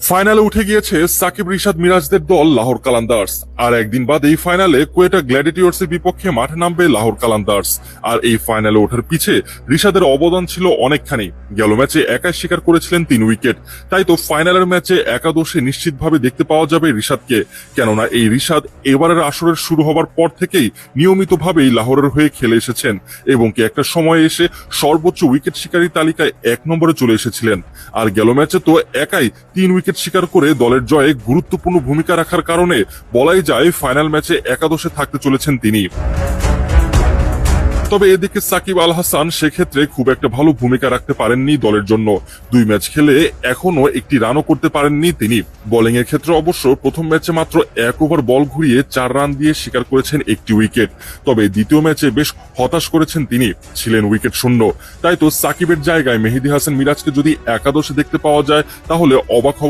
ফাইনালে উঠে গিয়েছে সাকিব রিশাদ মিরাজদের দল লাহোর কালান্দার্স। আর একদিন বাদেই ফাইনালে কোয়েটা গ্ল্যাডিয়েটর্সের বিপক্ষে মাঠে নামবে লাহোর কালান্দার্স। আর এই ফাইনালে ওঠার পিছে রিশাদের অবদান ছিল অনেকখানি। গেল ম্যাচে একাই শিকার করেছিলেন 3 উইকেট। তাই তো ফাইনালের ম্যাচে একাদশে নিশ্চিতভাবে দেখতে পাওয়া যাবে রিশাদকে। কেননা এই রিশাদ এবারের আসরের শুরু হবার পর থেকেই নিয়মিতভাবেই লাহোরের হয়ে খেলে এসেছেন এবং কি একটা সময়ে এসে সর্বোচ্চ উইকেট শিকারী তালিকায় 1 নম্বরে চলে এসেছিলেন। আর গেল ম্যাচে তো একাই 3 উইকেট শিকার করে দলের জয়ে গুরুত্বপূর্ণ ভূমিকা রাখার কারণে বলাই যায় ফাইনাল ম্যাচে একাদশে থাকতে চলেছেন তিনি। তবে এদিকে সাকিব আল হাসান সেক্ষেত্রে খুব একটা ভালো ভূমিকা রাখতে পারেননি দলের জন্য। 2 ম্যাচ খেলে এখনো একটি রানও করতে পারেননি তিনি। বোলিং এর ক্ষেত্রে অবশ্য প্রথম ম্যাচে মাত্র 1 ওভার বল ঘুরিয়ে 4 রান দিয়ে শিকার করেছেন 1টি উইকেট। তবে দ্বিতীয় ম্যাচে বেশ হতাশ করেছেন তিনি, ছিলেন উইকেট শূন্য। তাই তো সাকিবের জায়গায় মেহেদী হাসান মিরাজকে যদি একাদশে দেখতে পাওয়া যায় তাহলে অবাক হওয়ার